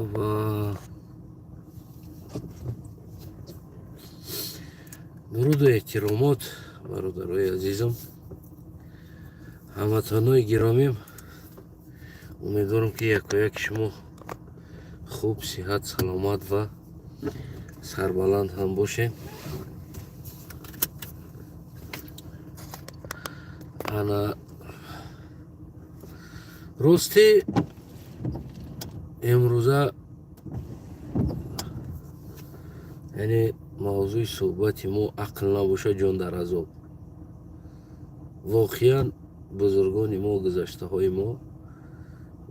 خب درود و احترامات برادرای عزیزم، هموطنای گرامیم. امیدوارم که یک و یک شما خوب، صحت، سلامت و سربلند هم باشین. انا راستی امروزه یعنی موضوع صحبت ما عقل نباشه جان در عذاب. واقعا بزرگان ما، گذشته های ما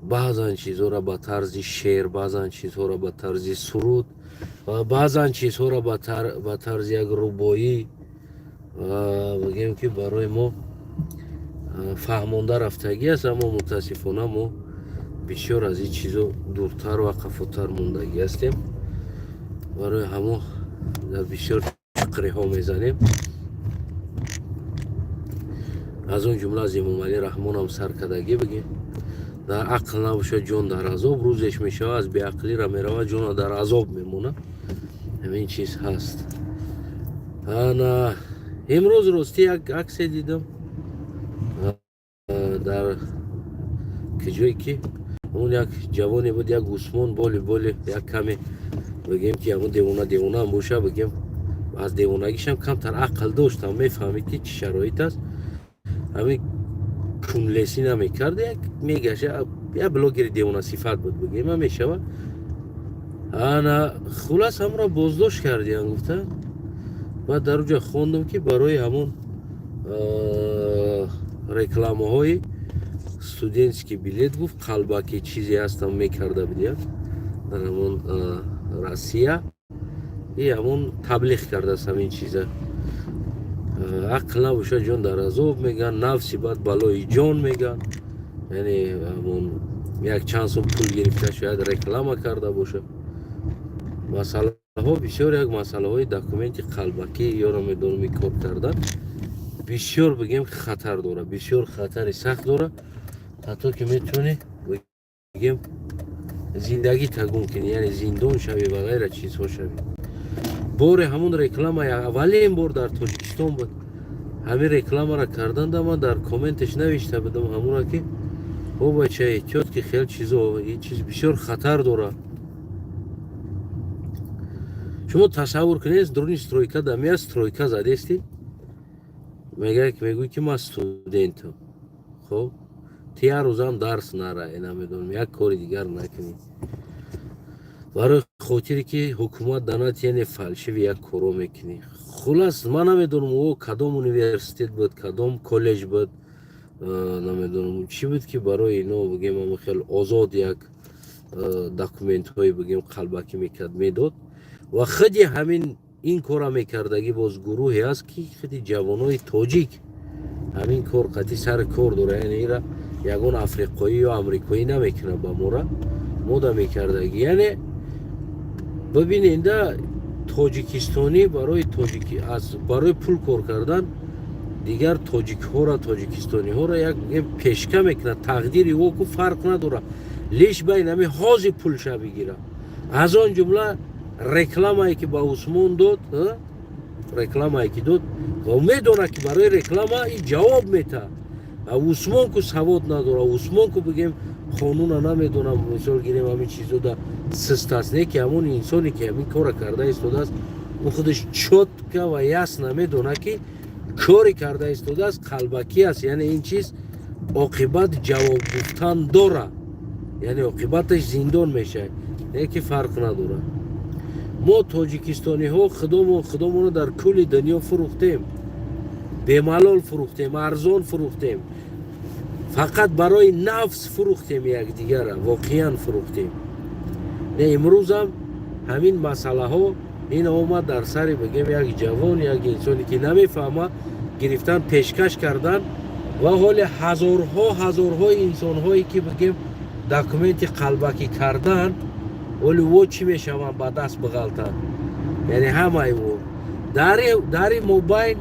بعضا چیزها را به طرز شعر، بعضا چیزها را به طرز سرود و بعضا چیزها را به طرز یک ربایی بگیم که برای ما فهمانده رفتگی است، اما متاسفانه ما بسیار از این چیزا دورتر و قفوتر موندگی هستیم. برای همه در بسیار چقری ها میزنیم. از اون جمله از امام علی رحمان هم سرکدگی بگیم در عقل نباشه جان در عذاب، روزش میشه از بی عقلی را میروه جان در عذاب میمونه. همین چیز هست. انا امروز راستی یک عکس دیدم در کجایی که اون یک جوانی بود، یک گوسمان بالی یک کمی بگیم که همون دیوانه هم باشه، بگیم از دیوانگیش هم کمتر عقل داشت، هم میفهمید که چی شرایط است. همین کونلسی نمیکرد، یک میگشه یک بلاگر دیوانه صفت بود بگیم هم میشوه. انا خلاص هم را بازداشت کردیم گفتن. بعد در اونجا خوندم که برای همون رکلامه های استودنتسکی بلیت گفت قلبکی چیزی هستم میکرده بودیم در همون روسیه. این همون تبلیغ کرده است همین چیزه. عقل نباشه جان در عذاب میگن، نفسی بعد بلای جان میگن. یعنی همون یک چند سوم پول گرفته شاید رکلام کرده باشه. مسئله ها بسیار، یک مسئله های دکومنت قلبکی یا را میدونم کار کردن بسیار بگیم خطر داره، بسیار خطر سخت داره، حتی که میتونی بگیم زندگی تگون کنی، یعنی زندان شوی و غیره چیزها شوی. بار همون رکلام اولین بار در تاجیکستان بود، همین رکلام را کردند. من در کامنتش نوشته بودم همون را که او بچه احتیاط که خیلی چیزا، این چیز بسیار خطر داره. شما تصور کنید درون استرویکا دمی استرویکا زده استید، میگوی که ما استودنتم، خب تیار روزم درس نره، نمیدونم یک کاری دیگر نکنی برای خاطری که حکومت دانات یعنی فلسفه یک کارو میکنی. خلاص من نمیدونم او کدام یونیورسیته بود، کدام کالج بود، نمیدونم چی بود که برای اینا بگیم هم خیلی آزاد یک دکومنت های بگیم قلبکی میکرد میداد و خودی همین این کار میکردگی باز گروهی هست که خودی جوانای تاجیک همین کار قطعی سر کار داره، یعنی ایرا یگون افریقایی یا امریکایی نمیکنه با مورا مودا میکردگی. یعنی ببینید تاجیکستانی برای تاجیکی از برای پول کار کردن دیگر تاجیک ها را تاجیکستانی ها را یک پیشکه میکنه، تقدیری او کو فرق نداره، لیش بین همی حاضی پول شا بگیره. از آن جمله رکلامایی که با عثمان داد، رکلامایی که داد و میدونه که برای رکلام این جواب میده. عثمان کو سواد نداره، عثمان کو بگیم قانون نمیدونه، مثال گیریم همین چیزو دا سست است، نه که همون انسانی که همین کار کرده ایستاده است اون خودش چوت که و یاس نمیدونه که کاری کرده ایستاده است قلبکی است. یعنی این چیز عاقبت جواب گفتن داره، یعنی عاقبتش زندان میشه، نه که فرق نداره. ما تاجیکستانی ها خودمون در کل دنیا فروختیم، بیملال فروختیم، ارزان فروختیم، فقط برای نفس فروختیم یک دیگر را، واقعا فروختیم. نه امروز هم همین مسئله ها این آمد در سر بگیم یک جوان، یک انسانی که نمیفهمه گرفتن پیشکش کردن و حال هزارها انسان هایی که بگیم دکومنت قلبکی کردن ولی او چی میشوند با دست بغلتن. یعنی همه او در موبایل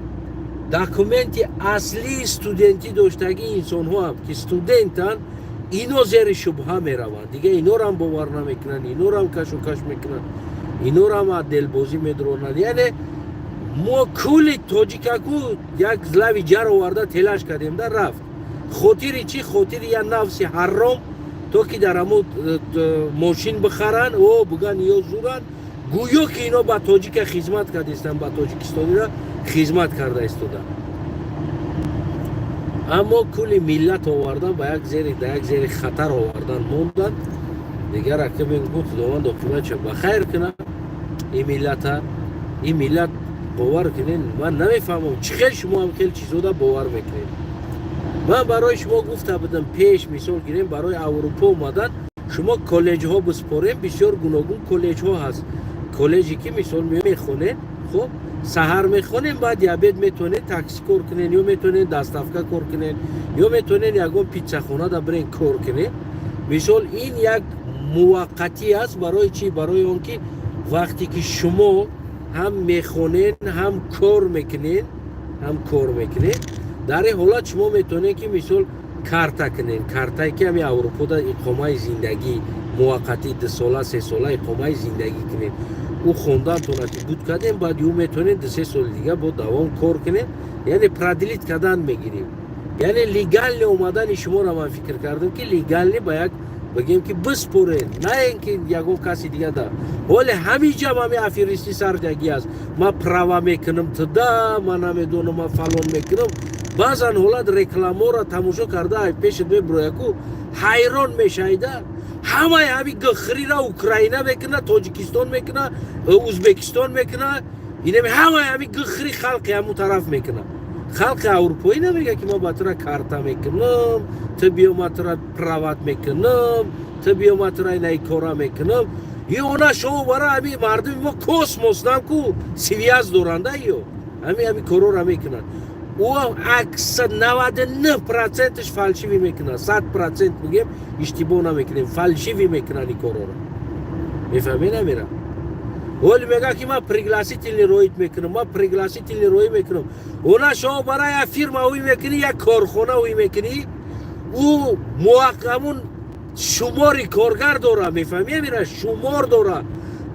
دکومنت اصلی استودنتی داشتگی انسان ها هم که استودنتن اینا زیر شبهه میروند دیگه. اینا رو هم باور نمیکنن، اینا رو هم کش و کش میکنن، اینا رو هم دلبازی میدرونن. یعنی ما کلی تاجیکاکو یک زلوی جر آورده تلاش کردیم در رفت. خاطر چی؟ خاطر یا نفس حرام تو که در همون ماشین بخرن و بگن یا زورن گویا که اینا با تاجیک خدمت کردستن، با تاجیکستانی را خدمت کرده استودن. اما کلی ملت آوردن با یک زیر خطر آوردن موندن دیگه. رکب این گفت خداوند عاقبتش بخیر کنه این ملت باور کنین. من نمیفهمم چه شما هم خیلی چیزا دا باور میکنین. من برای شما گفته بودم پیش مثال گیریم برای اروپا اومدن شما کالج ها بسپاریم، بسیار گوناگون کالج ها هست. کالجی که مثال میخونین، خب سحر میخونین بعد یا بید میتونین تاکسی کار کنین یا میتونین دستافکا کار کنین یا میتونین یکون پیتزا خونه دا برین کار کنین. مثال این یک موقتی است. برای چی؟ برای اون که وقتی که شما هم میخونین هم کار میکنین در این حالت شما میتونین که مثال کارتا کنین. کارتایی که همی اروپا دا اقامه زندگی موقتی 2 ساله 3 ساله اقامه زندگی کنین. او خوندن تونتی بود کردیم بعد یو میتونین 2-3 سال دیگه با دوام کار کنین. یعنی پرادلیت کردن میگیریم. یعنی لیگال اومدن شما را من فکر کردم که لیگال باید بگیم که بسپرین، نه اینکه یگو کسی دیگه دا. ولی همیشه ما افیریستی سردگی است. ما پراوا میکنم تدا، ما نمیدونم ما فلان میکنم. بعضن حالت رکلاما را تماشا کرده پیش دوی برویکو حیران میشایده. همه گخری را اوکراینه میکنه، تاجیکستان میکنه، ازبکستان میکنه. اینه همه گخری خلق همون طرف میکنه. خلق اروپایی نمیگه که ما باترا کارتا میکنم، تو بیا ما ترا پراوات میکنم، تو بیا ما ترا اینای کارا میکنم. یه اونا شما برای همی مردم ما کسموس نم کو سیویاز دورنده یو همی کارو را میکنن. او اکثر 99% فالشیوی میکنن. 100% میگیم اشتباه نمیکنیم، فالشیوی میکنن این کارو را. میفهمی نمیرم؟ ولی میگه که ما پریگلاسیتیلی رویت میکنم، ما پریگلاسیتیلی روی میکنم. اونا شما برای یک فیرما اوی میکنی، یک کارخانه اوی میکنی، او موقعمون شماری کارگر داره. میفهمی میره؟ شمار داره.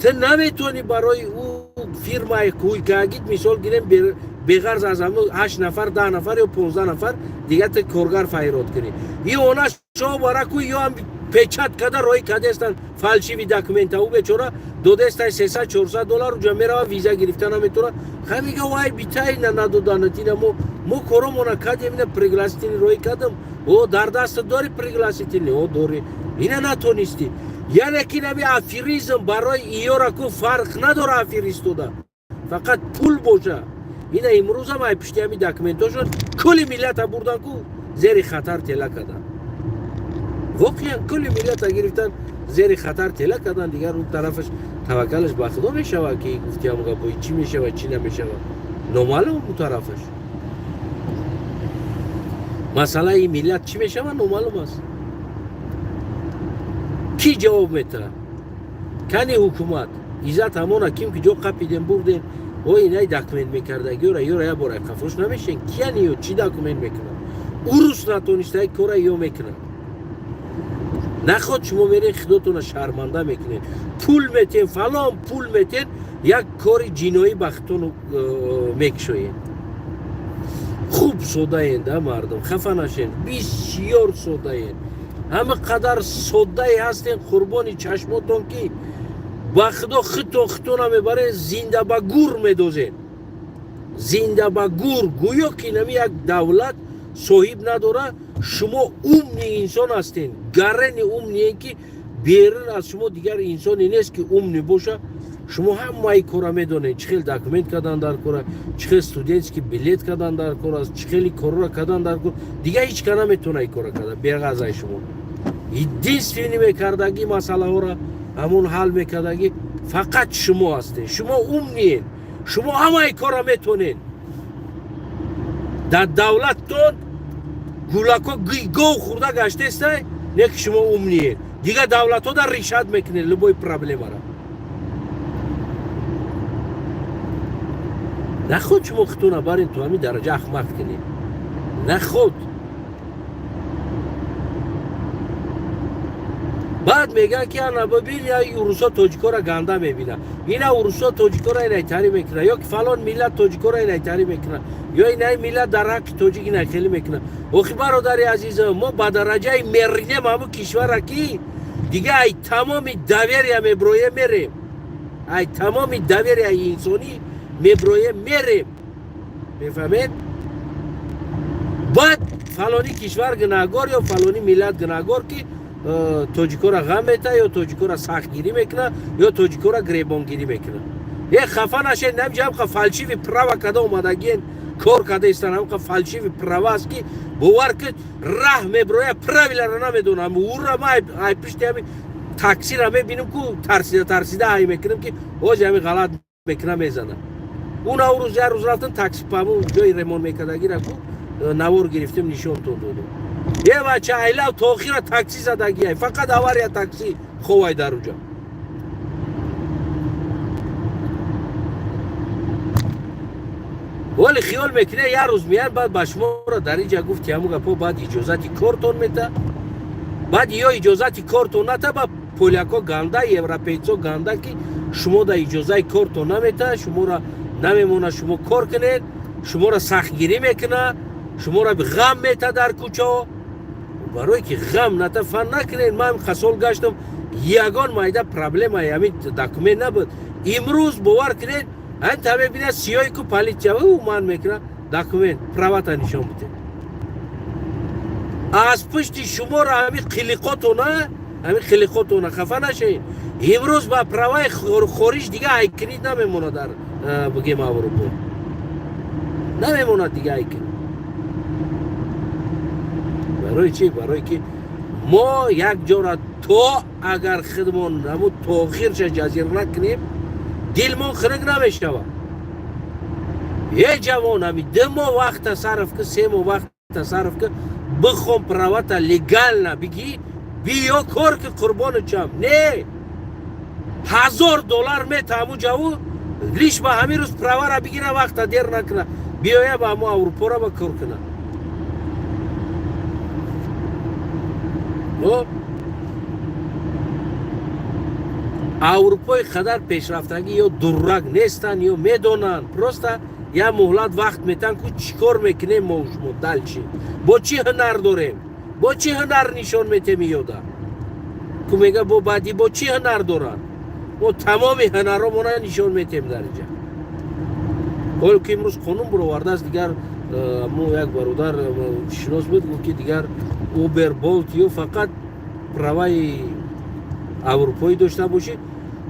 تو نمیتونی برای او فیرمای کوی که اگید مثال گیریم بغرز از همون 8 نفر 10 نفر یا 15 نفر دیگه تو کارگر فایرات کنی. این اونا شما برای کوی یا هم پیچت کده روی کده استن فالشیوی داکومنت او بیچاره دو دستای 300-400 دلار جو میره ویزا گرفتن نمیتونه. خب میگه وای بیتای ندادانتی مو کرومونا کدیم نه پریگلاسیتین روی کدم او در دست داری پریگلاسیتین او داری اینا نتونستی. یعنی که نمی افیریزم برای ایورا کو فرق نداره افیریستو دا فقط پول باشه. اینا امروز هم ای پشتی همی داکومنتاشون کلی ملت بردن کو زیر خطر تله کدن. واقعا کلی ملت گرفتن زیر خطر تله کدن. دیگر اون طرفش توکلش به خدا میشوه که گفتی هم گفت چی میشه و چی نمیشه نامعلوم اون طرفش. مثلا این ملت چی میشه نامعلوم است. کی جواب میده؟ کنی حکومت ایزت همونا کیم که جو قپیدن بردن و اینای داکومنت میکرده گیورا یا برای قفوش نمیشن کیانی و چی داکومنت میکنن. اوروس نتونسته کورا یو میکنن. نخواد شما میرین خودتون شرمنده میکنین، پول میتین فلان پول میتین یک کاری جنایی بختون میکشوین. خوب سوده این ده مردم خفه نشین، بسیار سوده این. همه قدر سوده هستین قربانی چشماتون که با خدا خطون میبره زنده با گور میدوزین. زنده با گور گویا که نمی یک دولت صاحب نداره. شما امنی انسان هستین، گرن امنی که بیرون از شما دیگر انسانی نیست که امنی باشه. شما هم مای کارا میدونین، چه خیلی داکومنت کردن در کارا، چه خیلی استودنت که بلیت کردن در کارا، چه خیلی کارا کردن در کارا. دیگه هیچ کنا میتونه این کارا کرده بیغاز از شما. این دیسپلینی میکردگی مسئله ها را همون حل میکردگی فقط شما هستین. شما امنین، شما همه کارا میتونین. در دولتتون گولاکو گو خورده گشته است نه که شما امنیه. دیگه دولت ها در ریشت میکنه لبوی پرابلم را. نخود شما خطونه برین تو همی درجه احمق کنید. نخود بعد میگن که انا ببین یا روسا توجیکا را گنده میبینه، اینا روسا توجیکا را اینایتری میکنه، یا که فلان ملت توجیکا را اینایتری میکنه، یا اینای ملت در حق توجیک اینا خیلی میکنه. اخی برادر عزیز، ما با درجه میرینیم همون کشور کی دیگه ای تمام دوری میبرویه میریم، ای تمام دوری ای انسانی میبرویه میریم، میفهمید؟ بعد فلانی کشور گناهگار یا فلانی ملت گناهگار که توجیکا را غم میته یا توجیکا را سخت گیری میکنه یا توجیکا را گریبان گیری میکنه. یه خفه نشه، نمیشه هم فالشی و پراوا کده اومدگین کار کده استن، هم فالشی و پراوا است که باور که راه میبرویه پراوی را نمیدونم، او را ما ای پشتی همی تاکسی را میبینیم که ترسیده های میکنیم که اوز همی غلط میکنه میزنه. اون روز یه روز رفتن تاکسی پامون جای ریمون میکدگی را که نوار گرفتیم نشون تو دادم. یه بچه ایلا توخیر تاکسی زدگی فقط آوار یا تاکسی خواه در اونجا. ولی خیال میکنه یه روز میان بعد با شما را در اینجا گفت همون گپا بعد اجازتی کارتون میته، بعد یا اجازتی کارتون نته با پولیاکا گنده یوروپیچا گنده که شما در اجازه کارتون نمیته، شما را نمیمونه شما کار کنید، شما را سختگیری میکنه، شما را به غم میته در کوچه. برای که غم نتفن نکنین. من خسال گشتم یگان مایده پرابلم همین دکومنت نبود. امروز باور کنین انت همه بینه سیایی که پالیت او من میکنه دکومنت پراوت نشان بده. از پشت شما را همین خلیقاتونه خفه نشین. امروز با پراوای خورش دیگه ایکنید نمیمونه در بگیم اروپا، نمیمونه دیگه ایکنید. برای چی؟ برای که ما یک جا را تو اگر خودمون همون تاخیرش جزیر نکنیم دلمون خنک نمیشوه. یه جوان همی 2 ماه وقت تصرف که 3 ماه وقت تصرف که بخوام پراوت لگال نبگی بیا کار که قربان چم نه $1000 میته همون جاو لیش با همین روز پراوه را بگیره وقت دیر نکنه بیایه با همون اروپا را با کار کنه. اروپای خدر پیشرفتگی یا درک نیستن یا میدونن پروستا یا مهلت وقت میتن که چیکار میکنیم ما دل چی با چی هنر داریم با چی هنر نشان میتیم یاده که میگه با بعدی با چی هنر دارن ما تمام هنر رو نشان میتیم در اینجا. حالا که امروز قانون برآورده است دیگر مو یک برادر شناس بود که دیگر اوبر بولت یا فقط پروای اروپایی داشته باشه.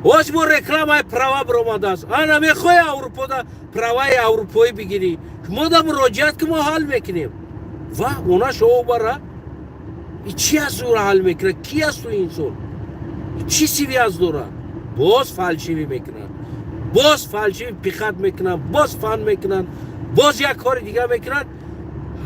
واش ما رکلام های پروا برآمده است. انا میخوای اروپا دا پروای اروپایی بگیری ما دا مراجعت که ما حل میکنیم و اونا شو برا چی از دور حل میکنه کی است تو انسان چی سیوی از دوره باز فالشیوی میکنن باز فالشیوی پیخت میکنن باز فن میکنن باز یک کار دیگه میکنن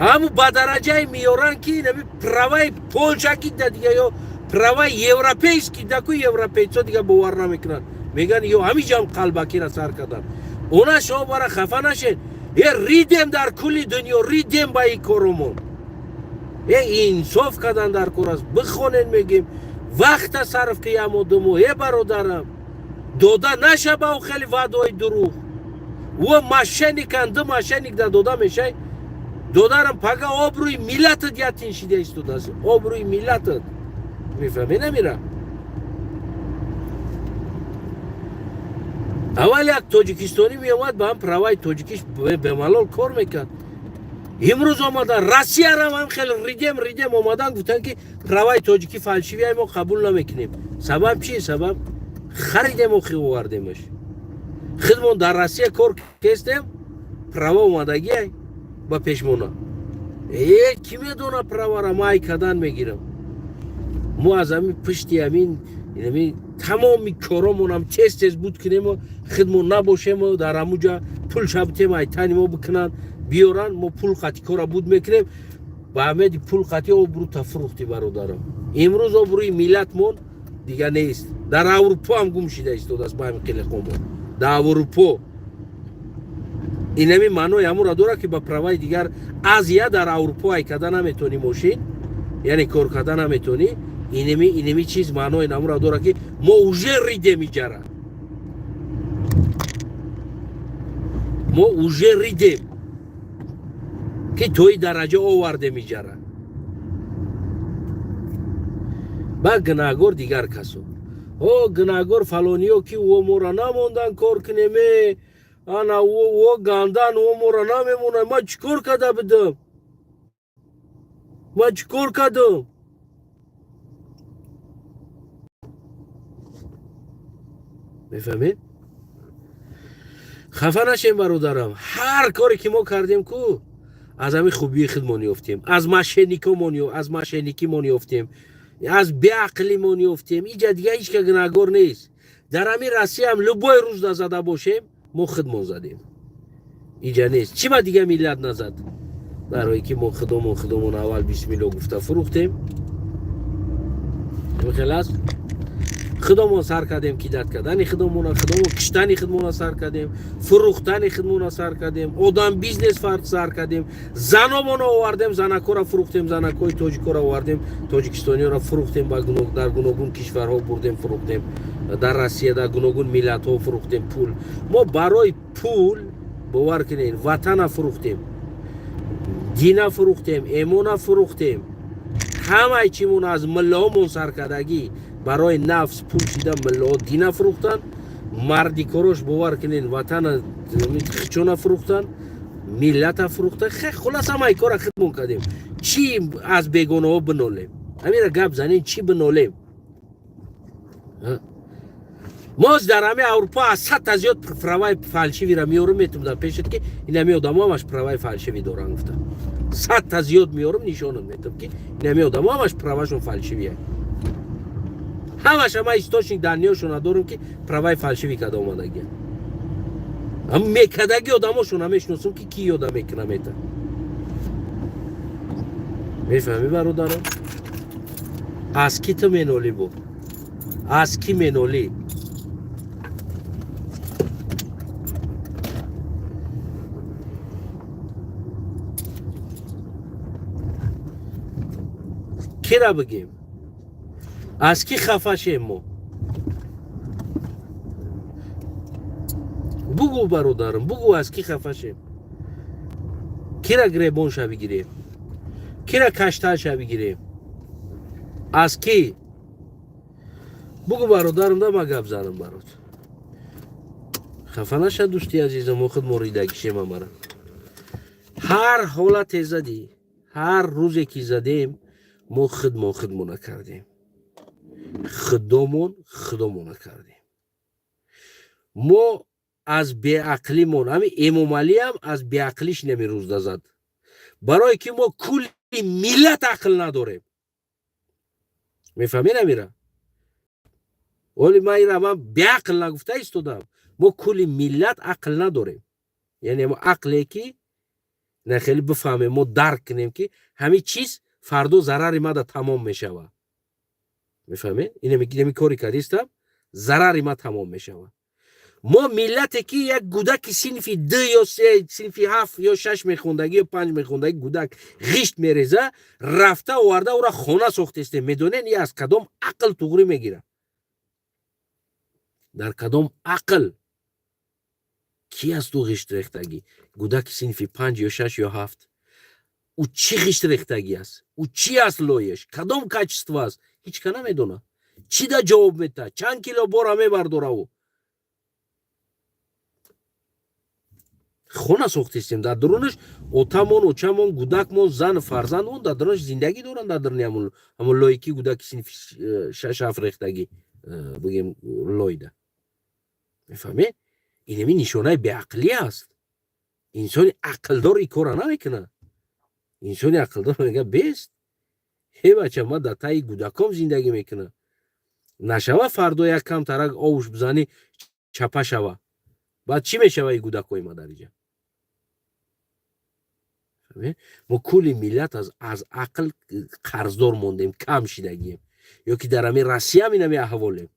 همون با درجه میارن که نمی پروای پولشا کی دیگه یا پروای یوروپیس کی دکو یوروپیسا دیگه باور نمیکنن میگن یا همیشه هم قلبکی را سر کردن. اونا شما برای خفه نشین یه ریدم در کلی دنیا ریدم با این کارمون یه انصاف کردن در کار است بخونین میگیم وقت صرف که یه مدمو یه برادرم داده نشه با خیلی وعدای دروغ و ماشینی کنده ماشینی که داده میشه دادارم پگه آبروی ملت دیگه تنشیده است داده است آبروی ملت میفهمی نمیره. اول یک تاجیکستانی میامد با هم پروای تاجیکیش به ملال کار میکرد. امروز آمدن روسیه را هم خیلی ریدم آمدن گفتن که پروای تاجیکی فالشیوی ما قبول نمیکنیم. سبب چیه؟ سبب خریدیم و خیلی آوردیمش. خودمون در روسیه کار کردیم پروا اومدگی با پیشمونا کی میدونه پروا را ما کدن میگیرم ما از همین پشتی همین تمامی کارامون هم تیز بود کنیم و خودمون نباشیم و در همونجا پول شبتیم ایتانی ما بکنن بیارن ما پول قطی کارا بود میکنیم با همه دی پول قطی آبرو تفروختی برادرم. امروز آبروی ملتمون دیگه نیست. در اروپا هم گم شده است با همین قلقمون در اروپا اینمی معنی همون را داره که با پروای دیگر از یا در اروپا ای کدن نمیتونی ماشین یعنی کار کردن نمیتونی اینمی چیز معنای نمورا داره که ما اوژه ریدیم ایجاره، ما اوژه ریدیم که توی درجه آورده میجاره. با گناهگار دیگر کسو او گناهگار فلانیو که او مورا نموندن کار کنیمه انا او گاندن او مورا نمیمونه، ما چکار کده بدم، ما چکار کدم؟ میفهمید؟ خفه نشیم برادرم، هر کاری که ما کردیم کو از همین خوبی خود ما نیفتیم، از مشینیکی ما نیفتیم، از بیعقلی ما نیفتیم. اینجا دیگه هیچ که گناهگار نیست. در همین راسیه هم لبای روز زده باشیم ما خودمون زدیم، اینجا نیست. چی ما دیگه میلت نزد؟ برای که ما خودمون اول بسم الله گفته فروختیم، خلاص خودمون سر کردیم، کیدت کردن خودمون کشتن خودمون سر کردیم، فروختن خودمون سر کردیم، آدم بیزنس فرد سر کردیم، زنامون آوردیم، زنکو را فروختیم، زنکوی تاجیکو را آوردیم، تاجیکستانی را فروختیم، در گوناگون کشورها بردیم فروختیم، در روسیه در گوناگون ملت ها فروختیم. پول ما برای پول باور کنین وطن فروختیم، دین فروختیم، ایمان فروختیم، همه چیمون از ملامون سر کردگی برای نفس پول شیدن، ملا دین فروختن، مردی کروش باور کنین وطن چون فروختن، ملت فروختن. خلاص همه ای کار خودمون کردیم. چی از بیگانه ها بنالیم؟ همین را گپ زنین چی بنالیم؟ ما در همه اروپا از 100 تا زیاد پروای فلسفی را میارم، میتونم در پیشت که این همه آدم همش پروای فلسفی دارن گفته 100 تا زیاد میارم نشانم میتونم که این همه آدم همش پروایشون فلسفیه، همش همه استاشین دنیاشون ندارم که پروای فلسفی کده اومدگی هم میکدگی آدماشون هم میشناسم که کی آدم میکنه میتن. میفهمی برادرم؟ از کی تو مینولی بود؟ از کی مینولی؟ کی را بگیم؟ از کی خفه شیم ما؟ بگو برادرم، بگو از کی خفه شیم؟ کی را گریبان شو بگیریم؟ کی را کشتر شو بگیریم؟ از کی؟ بگو برادرم، ده ما گپ زنم برات. خفه نشه دوستی عزیزم، ما خود موریدگی شیم مرا. هر حالت زدی، هر روزی که زدیم ما خودمون کردیم، خودمون کردیم. ما از بیعقلیمون، همین امام علی هم از بیعقلیش نمی روز زد، برای که ما کلی ملت عقل نداریم. میفهمی نمیره؟ ولی من بیعقل نگفته ایستادم، ما کلی ملت عقل نداریم. یعنی ما عقلی که نه خیلی بفهمیم، ما درک کنیم که همین چیز فردا ضرر ما تمام میشوه. میفهمین؟ اینمی کاری کردیستم ضرر ما تمام میشوه. ما ملتی که یک گودک صنف 2 یا 3 صنف 7 یا 6 میخوندگی یا 5 میخوندگی گودک غشت میریزه، رفته آورده او را خانه ساخته است. میدونین این از کدام عقل توغری میگیره؟ در کدام عقل؟ کی از تو غشت ریختگی؟ گودک صنف 5 یا 6 یا 7 او چی غشت ریختگی است؟ او چی است لایش؟ کدام کچستو است؟ هیچ که نمیدونه. چی دا جواب میده؟ چند کیلو بار میبرداره او؟ خونه ساختیم در درونش، اوتامون، اوچامون، گودکمون، زن فرزندمون در درونش زندگی دارن. در درون همون لایکی گودک صنف 6 7 ریختگی بگیم لایده. میفهمی؟ اینمی نشانه بیعقلی است. انسانی عقل دار این کار نمیکنه. انسانی عقل دار میگه بیست هی بچه ما در تای گودکام زندگی میکنه، نشوه فردا یک کم ترک آوش بزنی چپه شوه، بعد چی میشوه این گودکای ما در اینجا؟ ما کلی ملت از عقل قرضدار موندیم، کم شدگیم، یا که در همین روسیه هم اینمی احوالیم.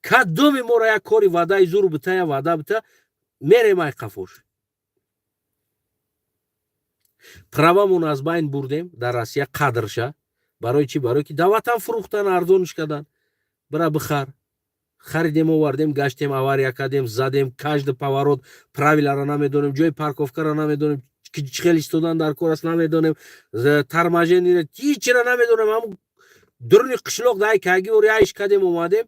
کدوم ما را یک کاری وعده زور بته یا وعده بته میریم ای قفوش. پروامون از بین بردیم در روسیه قدرشه، برای چی؟ برای که دواتن فروختن ارزونش کردن. برا بخر. خریدیم آوردیم گشتیم авария کردیم زدیم کاژد поворот правила را نمیدونیم جای парковка را نمیدونیم چخیل ایستادن در کورس نمیدونیم ترمژنی را هیچ را نمیدونیم هم درون قشلوق دای کاگی و ریایش کردیم اومدیم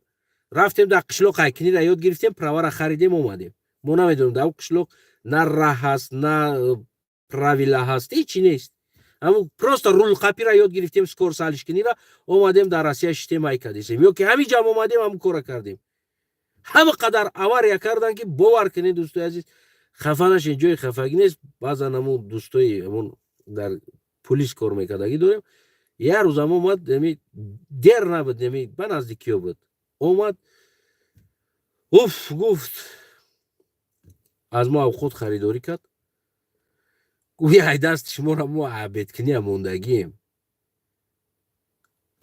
رفتیم در قشلوق айкини را یاد گرفتیم права را خریدیم اومدیم ما نمیدونیم در قشلوق نه راه هست نه правила هست هیچی نیست هم просто рул قپی را یاد گرفتیم скоро салишкини را اومدیم در روسیه اجتماعی کردیم یا که همین جا اومدیم هم کار کردیم همه قدر авария کردن که باور کنید دوستای عزیز خفه نشین جای خفگی نیست بعضا همون دوستای همون در پلیس کار میکردگی داریم یه روز هم اومد دیر نبود به نزدیکی بود اومد گفت از ما خود خریداری کرد گویا ای دست شما را ما عبید کنی موندگیم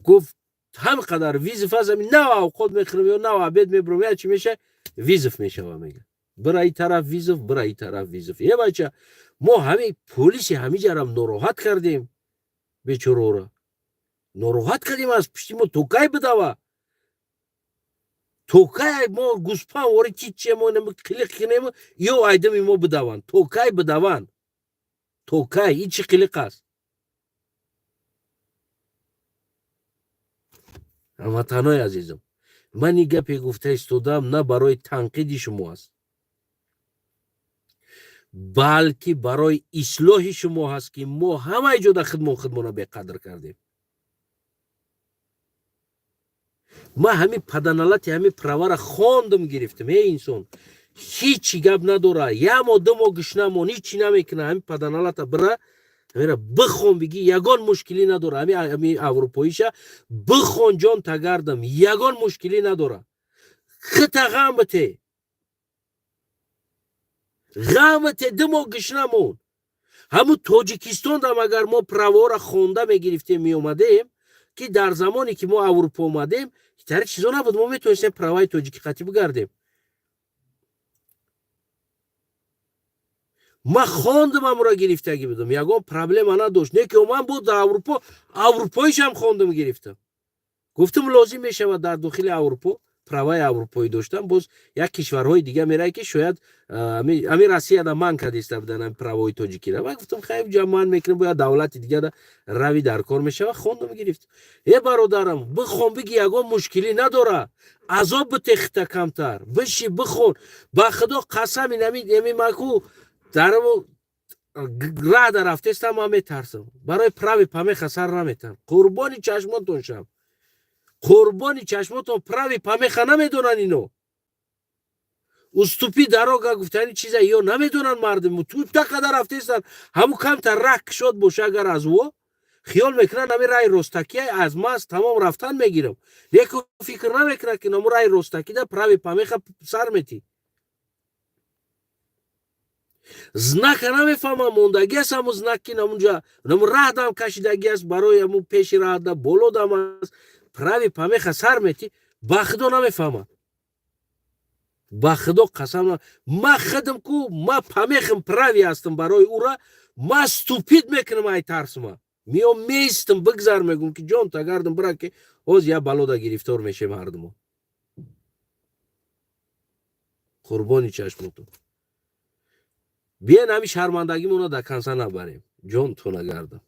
گفت هم قدر ویزف از همین نه اوقات میخرم یا نه عبید میبرم یا چی میشه ویزف میشه و میگه برای طرف ویزف برای طرف ویزف یه بچه ما همین پلیسی همین جرم ناراحت کردیم بیچاره را ناراحت کردیم از پشتی ما توکای بدوا توکای ما گوسپان وری چیچه ما کلیک کنیم یا ایدمی ما بدوان توکای بدوان توکای این چی کلیک است هموطنای عزیزم من این گپی گفته استودم نه برای تنقید شما است بلکه برای اصلاح شما هست که ما همه جا در خودمون به قدر کردیم ما همین پدنالت همین پروا را خواندم گرفتم ای انسان هیچی گپ نداره یا ما دو ما گشنمون هیچی نمیکنه همین پدنالت برا همین بخون بگی یگان مشکلی نداره همین اروپاییشه بخون جان تگردم یگان مشکلی نداره خطا غمته دو ما گشنمون همون تاجیکستان دم اگر ما پروا را خونده میگرفتیم میومدیم که در زمانی که ما اروپا اومدیم هیچ چیزا نبود ما میتونستیم پروای تاجیکی خطی بگردیم ما خواندم هم را گرفتگی بدم یگان پرابلم نداشت نه که من بود در اروپا اروپاییش هم خواندم گرفتم گفتم لازم میشه و در داخل اروپا پروای اروپایی داشتم باز یک کشورهای دیگه میره که شاید همین روسیه دا من کردیسته بدن پروای تاجیکی را من گفتم خیلی جمع میکنم باید دولت دیگه دا روی در کار میشه و خواندم گرفت ای برادرم بخون بگی یگان مشکلی نداره عذاب بتخته کمتر بشی بخون با خدا قسم نمی مکو در راه در رفته است ما میترسم برای پروی پمه خسر نمیتم قربانی چشماتون شم قربانی چشماتون پروی پمه خ نمیدونن اینو استوپی دروگه گفتنی چیزا یا نمیدونن مردم تو تا قدر رفته استن همو کم تا رک شد باشه اگر از او خیال میکنن همین رای رستکی از ما از تمام رفتن میگیرم لیکن فکر نمیکنن که نمو رای رستکی دا پروی پمه خ سر میتی знак نمیفهمم موندگی است همون знак که نمونجا نمو راه دم کشیدگی است برای همون پیش راه دا بولو دم است پروی پمه خ سر میتی با خدا نمیفهمم با خدا قسم ما خودم کو ما پمه خم پروی هستم برای او را ما استوپید میکنم ای ترسم میام میستم بگذار میگم که جان تا گردم برا که اوز یا بلودا گرفتار میشه مردم قربانی چشمتون بیاین همین شرمندگی مونو در کنسا نبریم جان تو نگردم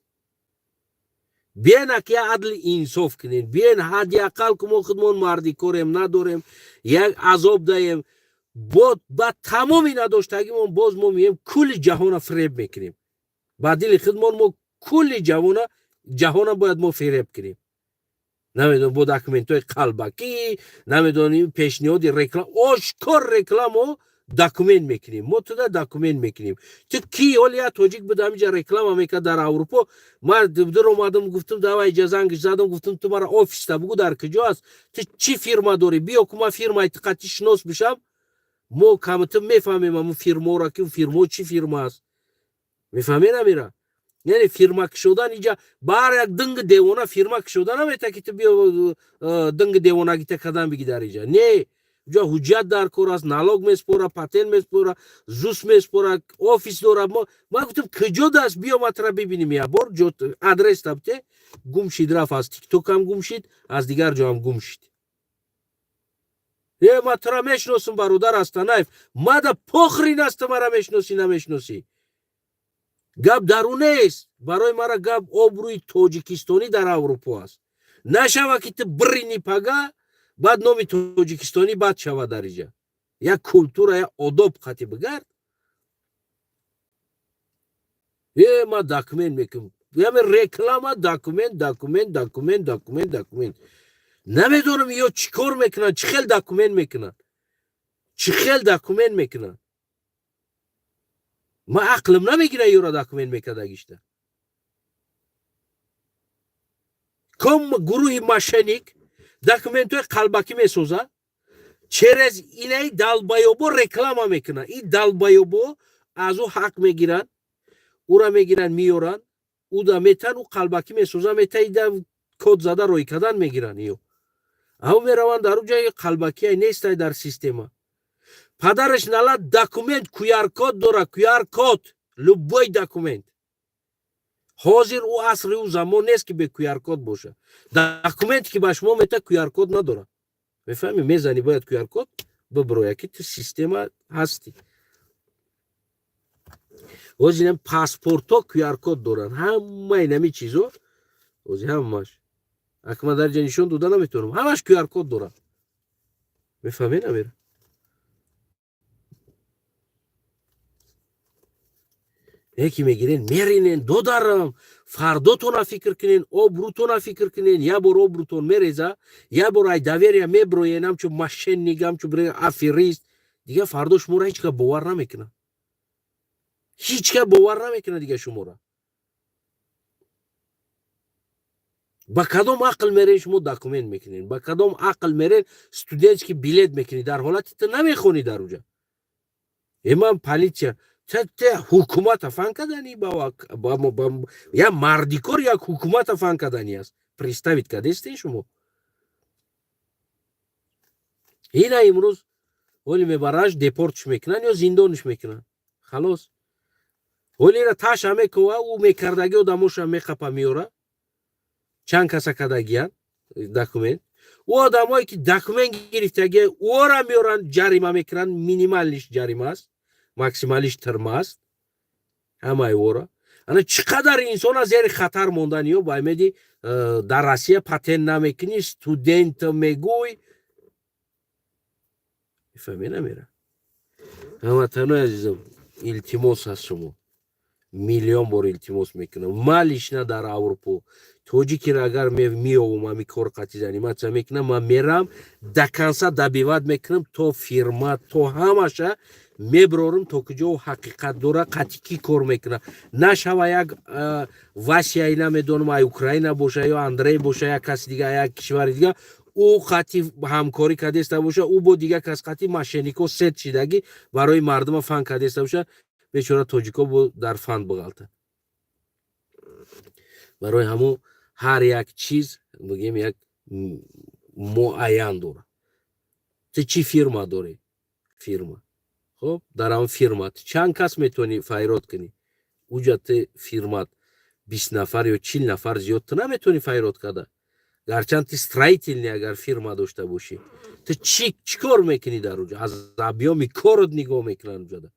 بیاین که عدل انصاف کنین بیاین حد اقل که ما خودمون مردی کاریم نداریم یک عذاب دهیم با تمامی نداشتگیمون باز ما میگیم کل جهان فریب میکنیم با دل خودمون ما کل جهان باید ما فریب کنیم نمیدونم با داکومنتای قلبکی نمیدونیم پیشنهاد رکلام آشکار رکلامو داکومنت میکنیم ما تو داکومنت میکنیم تو کی اولیا توجیک بود همینجا رکلام میکرد در اروپا ما در اومدم گفتم دعوی اجازه انگش زدم گفتم تو مرا آفیس تا بگو در کجاست تو چی فرما داری بیا که ما فرما اعتقادی شناس بشم ما کامتون میفهمیم همون فرما را که فرما چی فرما است میفهمی نمیره یعنی فرما شدن اینجا بار یک دنگ دیوانه فرما شدن نمیته که تو بیا دنگ دیوانه گیت کدام بگی در اینجا نه اونجا حجت در کار است، نالوگ میسپوره، پاتن میسپوره، زوس میسپوره، آفیس داره. ما گفتم کجا دست بیا مطرح ببینیم. یه بار آدرس تبته گم شید، رفت. از تیک توک هم گم شید، از دیگر جا هم گم شید. یه مطرح میشناسم برادر استانایف، ما دا پخرین است مرا میشناسی نمیشناسی. گپ درونه است. برای مرا گپ آبروی تاجیکستانی در اروپا است. نشوه که تو برینی پگا بعد نامی تاجیکستانی بعد شوه در اینجا. یک کلتور یا آداب خطی بگرد. یه ما داکومنت میکنم، یه من رکلام داکومنت نمیدونم یا چیکار میکنن، چی خیل داکومنت میکنن. ما عقلم نمیگیره یورا داکومنت میکرده گیشته. کم گروه مشنیک داکومنت های قلبکی میسوزه، через اینای دالبایوبو رکلام میکنن. این دالبایوبو از او حق میگیرن، او را میگیرن میورن، او دا میتن، او قلبکی میسوزه، میتن دا کد زده روی کدن میگیرن. ایو او میروان در اونجا قلبکی های نیست در سیستم. پدرش نلاد داکومنت QR کد داره، QR کد любой داکومنت. حاضر او عصر او زمان نیست که به QR کد باشه. داکومنت که به شما میته QR کد نداره. میفهمی؟ میزنی باید QR کد ببروی که تو سیستم هستی. اوزی نم پاسپورت ها QR کد دارن، همه اینمی چیزو اوزی همش اکما در جنشون دودا نمیتونم، همش QR کد دارن. میفهمی نمیره؟ یکی میگیرین میرینین دو دارم، فرداتون فکر کنین، آبروتون فکر کنین. یا بر آبروتون میریزه، یا بر ای داویریا میبروین، همچو ماشین نگم چو برای افیریست دیگه. فرداش شما را هیچ که باور نمیکنه، دیگه شما را. با کدام عقل میرین شما داکومنت میکنین؟ با کدام عقل میرین استودنت که بیلیت میکنی در حالتی تو نمیخونی در اونجا؟ امام پلیتیا حکومت فان کدانی یا مردیکور یا حکومت فان کدانی است. представить کدستین شما. اینا امروز ولی میبراش دپورتش میکنن یا زندانش میکنن. خلاص ولی را تاش همه که او میکردگی و دموش هم میخپا میوره. چند کسا کدگیان داکومنت. او آدمایی که داکومنت گرفتگی او را میورن جریمه میکنن. مینیمالش جریمه است، ماکسیمالیش ترمه است. همه او انا چقدر انسان از زیر خطر موندن. یا باید در روسیه پاتن نمیکنی، استودنت میگوی. میفهمی نمیره؟ هموطنو عزیزم التماس هست شما، میلیون بار التماس میکنم، مالش نه در اروپا توجیکی را اگر میوم همی کار قطعی زنیمت میکنم، من میرم دکنسا دبیوت میکنم تو فیرما تو همشه میبرارم تا کجا و حقیقت داره قطعی کار میکنم. نشوه یک واسیایی نمیدونم ای اوکراین باشه یا اندری باشه یا کسی دیگه یک کشور دیگه او قطعی همکاری کدیسته باشه، او با دیگه کس قطعی ماشینیکو ست چیدگی برای مردم فن کدیسته باشه. بیچاره توجیکو با در فن بغلته. برای همون هر یک چیز بگیم یک معین داره. تو چی فیرما داری؟ فیرما. خب در اون فیرمات چند کس میتونی فایرات کنی؟ اونجا تو فیرمات 20 نفر یا 40 نفر زیاد تو نمیتونی فایرات کده. گرچند تی استرایتیلنی اگر فیرما داشته باشی تو چیکار میکنی در اونجا؟ از ابیا میکارد نگاه میکنن اونجا ده.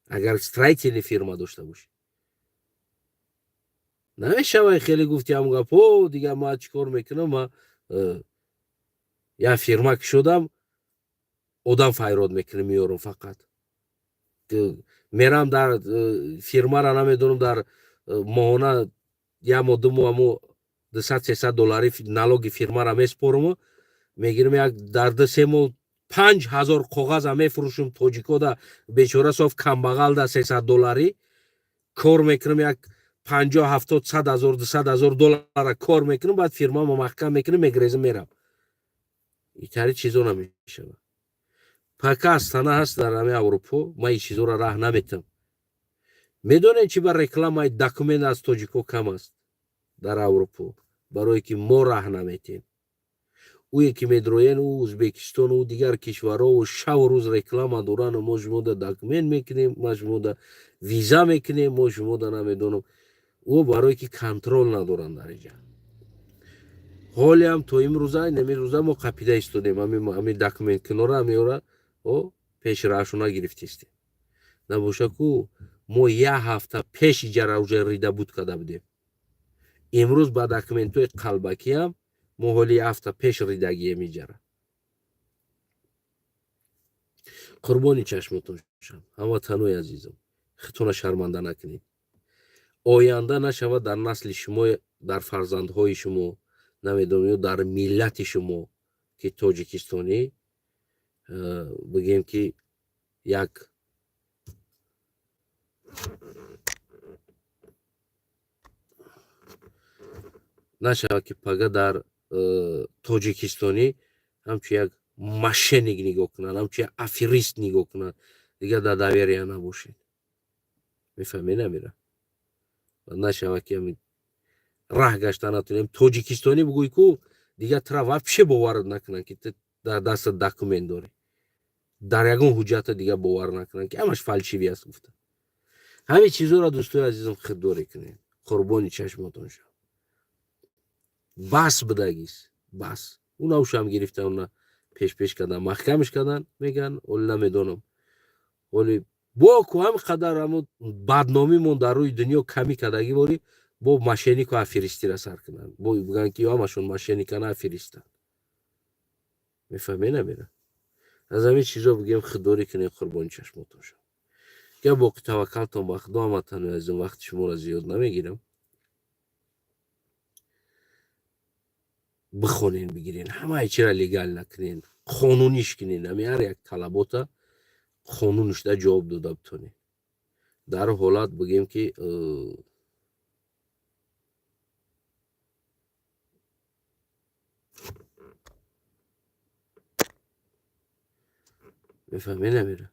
اگر استرایتیلنی فیرما داشته باشی نمیشه خیلی گفتی هم گفت دیگه ما چیکار میکنم، ما یا فیرما که شدم آدم فایرات میکنم میارم فقط میرم در فیرما را نمیدونم در ماهانه یا مدومو همو 200-300 دلاری نالوگی فیرما را میسپرم، میگیرم یک در 2-3 ماه 5000 کاغذ هم میفروشم توجیکو دا بیچاره صاف کمبغل دا 300 دلاری کار میکنم، یک 50-70-100 هزار 200 هزار دلار کار میکنم، بعد فیرما ما محکم میکنم میگریزم میرم. این طری چیزا نمیشه. پاکا استانه هست در همه اروپا، ما این چیزا را راه نمیتم. میدونین چی بر رکلام های داکومنت از توجیکو کم است در اروپا؟ برای که ما راه نمیتیم. اویی که میدروین او ازبکستان و دیگر کشورها و شب و روز رکلام دوران ما شما دا داکمنت میکنیم ما شما دا ویزا میکنیم ما شما دا نمیدونم او برای که کنترل ندارن در اینجا حالی هم تو امروزه نمی روزه ما قپیده استودیم همی داکمنت کناره همی اورا او پیش راشونا گرفتیستیم نباشه که ما یه هفته پیش جره اوجه ریده بود کده بودیم امروز با داکمنتوی قلبکی هم ما حالی هفته پیش ریدگی میجره قربانی چشمتون شم هموطنوی عزیزم خودتون شرمنده نکنید آینده نشود در نسل شما در فرزندهای شما نمیدونم در ملت شما که تاجیکستانی بگیم که یک نشود که پگه در تاجیکستانی همچون یک مشنگ نگاه کنن همچون یک افریست نگاه کنن دیگه در داویریه نباشید میفهمی نمیره نشود که همین راه گشته نتونیم تاجیکستانی بگوی که دیگه ترا вообще باور نکنن که در دست داکومنت داری در یگان حجت دیگه باور نکنن که همش فالشیوی است گفته همین چیزا را دوستای عزیزم خدمت کنین قربانی چشمتون شم بس بدگیس بس اونا هم گرفته اونا پیش کردن محکمش کردن میگن ولی نمیدونم ولی با که هم قدر هم بدنامی من در روی دنیا کمی کردگی باری با ماشینی که افریستی را سر کنن با بگن که همشون ماشینی که افریستن میفهمی نمیره از همین چیزا بگیم خداری کنین قربانی چشمتون شم که باقی توکلتون به خدا همتون از این وقت شما را زیاد نمیگیرم بخونین بگیرین همه چی را لیگل نکنین قانونیش کنین همین هر یک طلبات قانونش دا جواب داده بتونین در حالت بگیم که میفهمی نمیره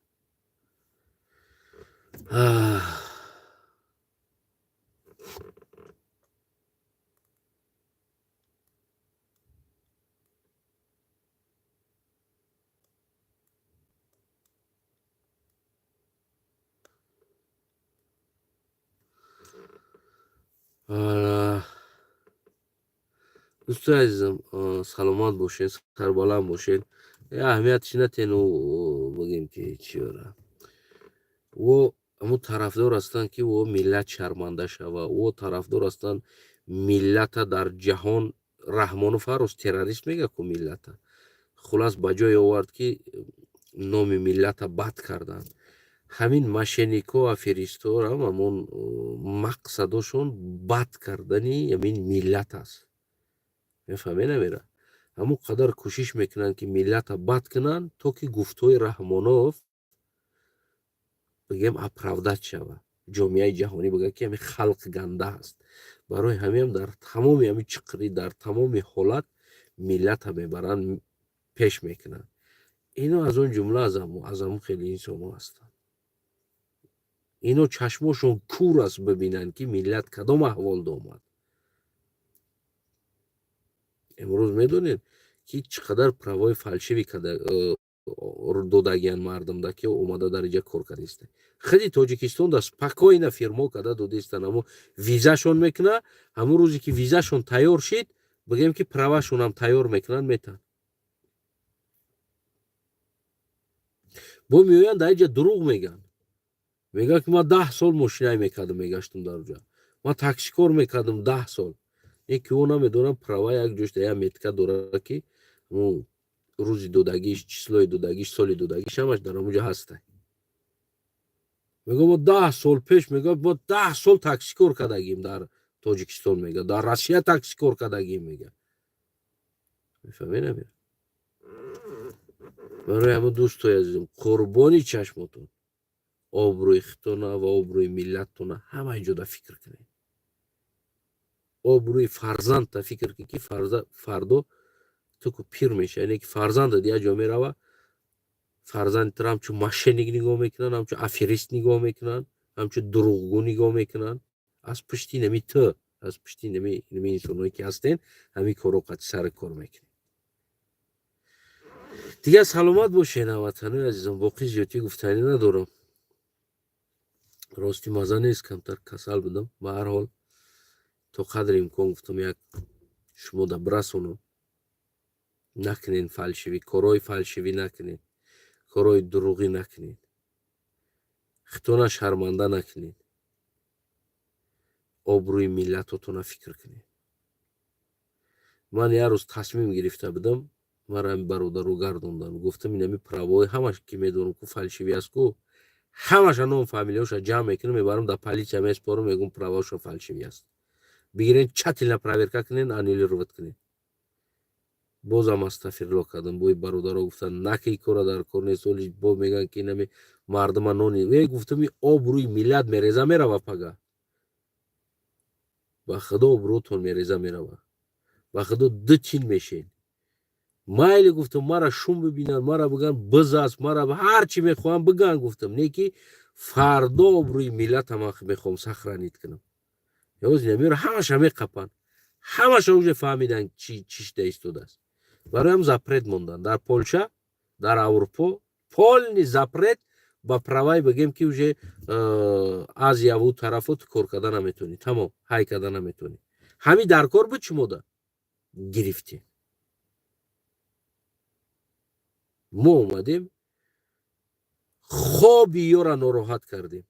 دوستان عزیزم سلامت باشین سربلند باشین اهمیتش نتین و بگیم که چی آره و همون طرفدار هستن که و ملت شرمنده شوه و طرفدار هستن ملت در جهان رحمان و فراز تروریست میگه که ملت خلاص بجای آورد که نام ملت بد کردن همین مشنیکو و افریستا هم همون مقصدشون بد کردنی همین ملت است میفهمی نمیره همون قدر کوشش میکنن که ملت بد کنن تا که گفتای رحمانوف بگیم اپراودت شوه جامعه جهانی بگه که همین خلق گنده است برای همین هم در تمام همین چقری در تمام حالت ملت هم میبرن پیش میکنن اینو از اون جمله از همون خیلی انسان هستن اینو چشمشون کور است ببینن که ملت کدام احوال آمد امروز میدونید که چقدر پروای فالشیوی دادگیان مردم دا که اومده در اینجا کار کردیسته خیلی تاجیکستان دا спокойно фирмо کده دادیستن همون ویزاشون میکنه همون روزی که ویزاشون تیار شد بگیم که پرواشون هم تیار میکنن میتن با میوین در اینجا دروغ میگن میگه که ما 10 سال ماشینای میکردم میگشتم در اونجا ما تاکسی کار میکردم 10 سال یکی اونا میدونم پروای یک جوش دیگه میتکه داره که روزی دودگیش چیزلای دودگیش سالی دودگیش همش در اونجا هسته میگه ما 10 سال پیش میگه ما 10 سال تاکسی کار کردگیم در تاجیکستان میگه در روسیه تاکسی کار کردگیم میگه میفهمی نمیره برای همه دوستای عزیزم قربانی چشمتون آبروی خودتون و آبروی ملتتون همه اینجا فکر کنید آبروی فرزند تا فکر کنید که فردا تو که پیر میشه یعنی که فرزند دیگه جا میروه فرزند تر همچون مشنگ نگاه میکنن همچون افریست نگاه میکنن همچون دروغگو نگاه میکنن از پشتی نمی تو از پشتی نمی انسانهایی که هستین همی کارو قد سر کار میکنین دیگه سلامت باشین هموطنان عزیزم. باقی زیادی گفتنی ندارم. راستی مزه نیست کمتر کسل بودم. به هر حال تا قدر امکان گفتم یک شما دا برسونم. نکنین فلشوی، کارهای فلشوی نکنین، کارهای دروغی نکنین، خودتون شرمنده نکنین، آبروی ملتتون فکر کنین. من یه روز تصمیم گرفته بودم، مرا برادر رو گردوندن، گفتم اینمی پروای همش که میدونم که فلشوی است کو همش نام فامیلیاشو جمع میکنم میبرم در پلیس میسپارم میگم پرواشو فلشوی است. بگیرین چتیلا پروورکا کنین انیلی رو بد کنین. بازم استغفرالله کردم. بوی برادرها گفتن نکی کارا در کار نیست. ولی با میگن که اینمی مردم نونی وی گفتم این آب روی میلاد میریزه میره و پگا با خدا آبروتون میریزه میره و خدا دو چین میشین. مایلی گفتم مرا شوم ببینن، مرا بگن بزاست، مرا هر چی میخوام بگن. گفتم نه که فردا آبروی ملت هم میخوام سخرانیت کنم. یوز نمیره همش میقپن، همش اوج فهمیدن چیش دایستوده است. برای هم زپرت موندن در پولشا، در اروپا. پول زپرت با پروای بگیم که اوج از یاو طرفات کار کردن نمیتونی، تمام های کردن نمیتونی. همین در کار بود چی مودا گرفتی. ما اومدیم خواب یورا ناراحت کردیم.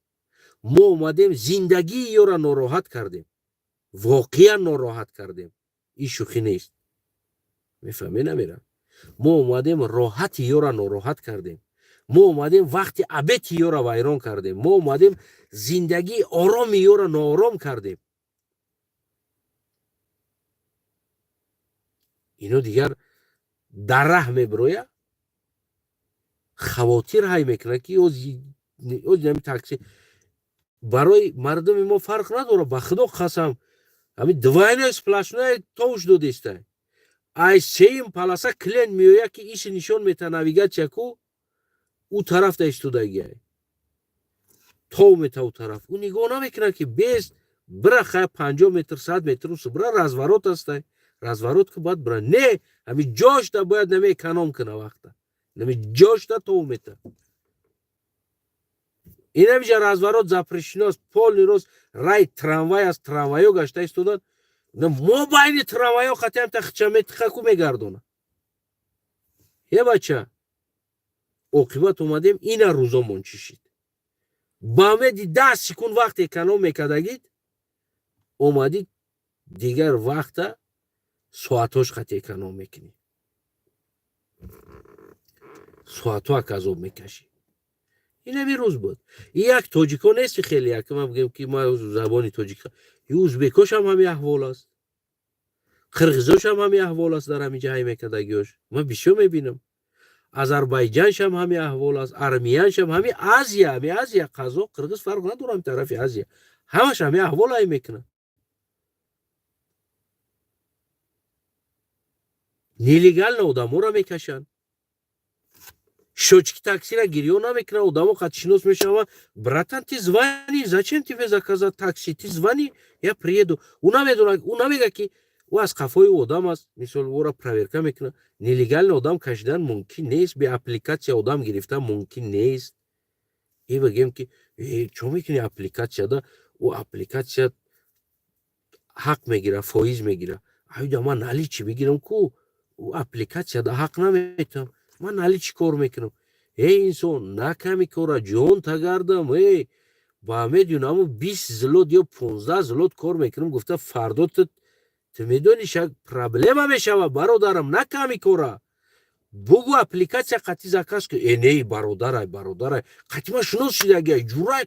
ما اومدیم زندگی یورا ناراحت کردیم. واقعا ناراحت کردیم. این شوخی نیست. میفهمی نمیرم. ما اومدیم راحت یورا ناراحت کردیم. ما اومدیم وقت ابد یورا ویران کردیم. ما اومدیم زندگی آرام یورا ناآرام کردیم. اینو دیگر در ره میبرویه خواتیر های میکنه که اوز نمی تاکسی برای مردم ما فرق نداره. به خدا قسم همین دواینا сплошная توش دو دیسته ای سیم پلاسا کلین میویا که ایش نشون میته ناویگاسیا کو او طرف دا استودگی تو میته او طرف او نگاه نمیکنه که بیست برا خواهی 50 متر 100 متر او برا رازورات هسته. رازورات که باید برا نه همین جاش دا باید نمی اکنام کنه وقتا نمی جاش دا تو میته. این همیشه رازورات زپرشیناست پول نیروز رای تراموای از تراموایو گشته استودن ما باید تراموایو خطیم تا خچمت خکو میگردونه. یه بچه عاقبت اومدیم این روزا منچشید با آمدی 10 سکون وقت اکنام میکدگید اومدید دیگر وقت ساعتاش خط اکنام میکنی ساعتها اکازوب میکشی. این همی روز بود. یک توجیکو نیست خیلی یک من بگم که ما زبانی توجیک اوزبکوش هم همی احوال است، قرغیزوش هم همی احوال است در همی جایی میکدگیوش ما بیشو میبینم. آذربایجانش هم همی احوال است، ارمیانش هم همی آزیا قزاق قرغیز فرق ندارم طرف آزیا همش همی احوال های میکنن. نیلیگال نودامو را میکشن. Щечки таксира гирио намекна, адамо қатшинос мешава, братан ти звани, зачем тебе заказать такси, ти звани, я приеду. Уна мега ки у аз қафои одам аст, мисол ора проверка мекна. Нелегально одам кашидан мумкин нест, бе аппликация одам гирифтан мумкин нест. И бигем ки чо мекуни аппликацияда у аппликация ҳақ мегира, фоиз мегира. Айда ман нали чи бигирам ку у аппликацияда ҳақ наметам. من حالی چی کار میکنم؟ ای انسان نکمی کارا جون تگردم با میدونم اما 20 زلود یا 15 زلود کار میکنم. گفته فردا تو میدونی شک پرابلم میشه برادرم نکمی کارا بگو اپلیکاسیا قطی زکاس که نه برادرای قطیما شنوس شدگی جورای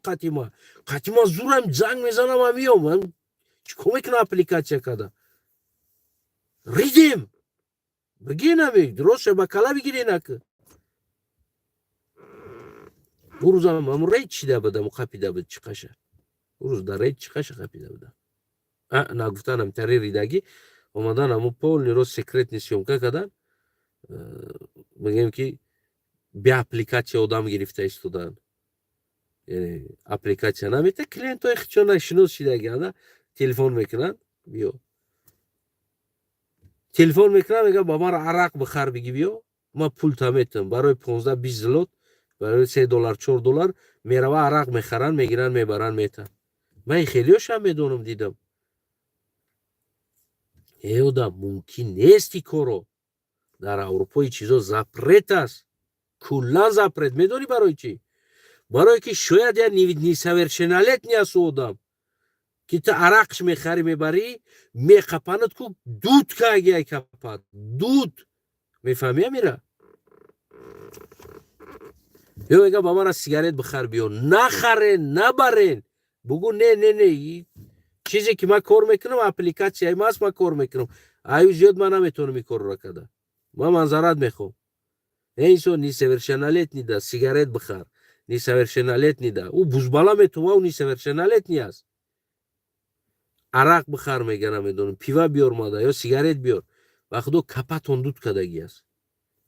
قطیما زورم زنگ میزنم و میام من چیکار میکنم اپلیکاسیا کده ریدیم بگی نمی درست بکلا بگیری نکه روز هم رید چیده بودم و خپیده بود چیقشه روز در رید چیقشه خپیده بودم نگفتن هم تری ریدگی اومدن همون پول نیروز سکرت نیسیون که کدن بگیم که بی اپلیکاسیا آدم گرفته ایستودن یعنی اپلیکاسیا نمیته کلینت های خیچون شنوز شیدگی تلفن میکنن بیو تلفن میکنم میگه با ما را عرق بخر بگی بیو ما پول تمیتم برای 15-20 زلوت برای $3 $4 میروا عرق میخرن میگیرن میبرن میتن. من خیلیش هم میدونم دیدم. ایودا ممکن نیستی کارو. در اروپا این چیزا زپرت است. کلا زپرت. میدونی برای چی؟ برای که شاید یا نیساورشنالیت نیست آدم که تا عرقش میخری میبری میخپاند که دود که اگه کپاد دود میفهمی میره یا میگه با من سیگارت بخر بیو نخره نبرین بگو نه چیزی که من کار میکنم اپلیکاسیای ماست من کار میکنم ایو زیاد من نمیتونم این کار را کده من منظرت میخوام اینسو نیساورشنالیت نیده سیگارت بخر نیساورشنالیت نیده او بوزبالا میتونه او نیساورشنالیت نیست عرق بخر میگه نمیدونم پیوا بیار ماده یا سیگارت بیار وقتو کپاتون دود کدگی است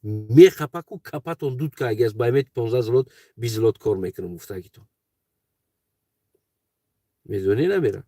میخپه کو کپاتون دود کدگی است بایمت 15 زلوت 20 زلوت کار میکنم گفتگی تو میدونی نمیره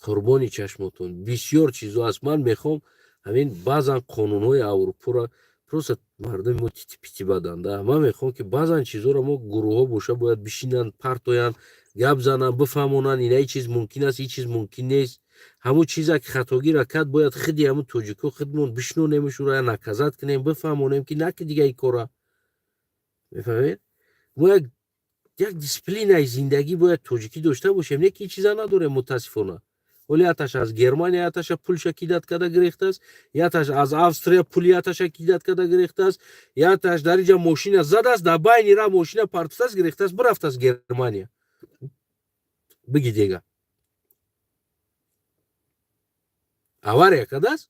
قربانی چشمتون بسیار چیزا هست من میخوام همین بعضا قانونهای اروپا را پروست مردم ما تیتی بدن من میخوام که بعضا چیزا را ما گروه ها باشه باید بشینن پرتوین گپ زنن بفهمونن این چیز ممکن است این چیز ممکن نیست همون چیزا که خطاگی را کرد باید خودی همون توجیکو خودمون بشنونیمش رو نکزت کنیم بفهمونیم که نه که دیگه این کارا میفهمید ما یک دیسپلین زندگی باید توجیکی داشته باشیم نه که این چیزا نداره متاسفانه ولی آتش از گرمانیا آتش پولش کیدت کده گرفته است یا آتش از آستریا پولی آتش کیدت کده گرفته است یا آتش در اینجا ماشین زد است در بین را ماشین پارتوس است گرفته است برفت از گرمانیا بگی دیگه авария کده است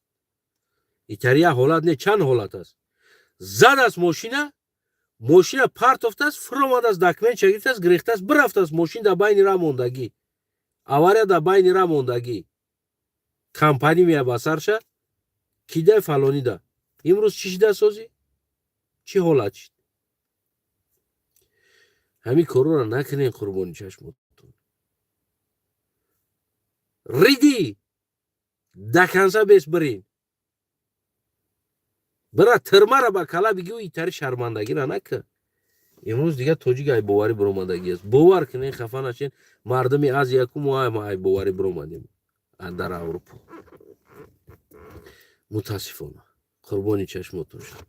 ایتالیا حالت نه چند حالت است زد است ماشین پارتوفت است فرامد است دکمنت گرفته است گرفته است برفت است ماشین در بین را موندگی авария در بین را موندگی کمپانی میاد بسرشه کیده فلانی ده امروز چی شده سازی چی حالت شد همین کارو را نکنین قربانی چشمتون ریدی دکنسا بیس برین برا ترما را با کلا بگی و ایتاری شرمندگی را نکن امروز دیگه توجیگ ای باوری برامدگی است باور کنین خفه نشین مردمی از یکم و ای باوری برامدیم در اروپا متاسفانه قربانی چشمتون شد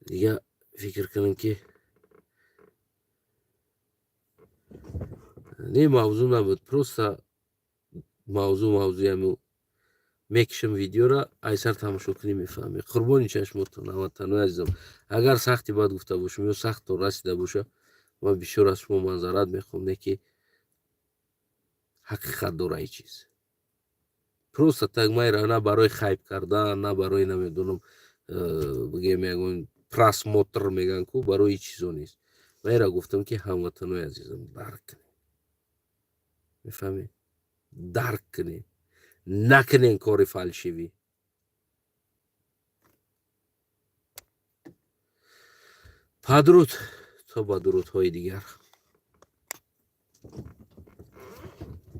دیگه فکر کنم که نه موضوع نبود پروستا موضوع همو میکشم ویدیو را ایسر تماشا کنی میفهمی قربانی چشمتون هموطنان عزیزم اگر سختی باید گفته باشم یا سخت تو رسیده باشه من بیشتر از شما منظرت میخوام نه که حقیقت داره ای چیز پروستا تگ میره نه برای خیب کردن نه برای نمیدونم بگه میگن پراسموتر میگن کو برای این چیزا نیست میره گفتم که هموطنان عزیزم درک کنی میفهمی درک کنی نکنین کار فالشیوی پدرود تا با درودهای دیگر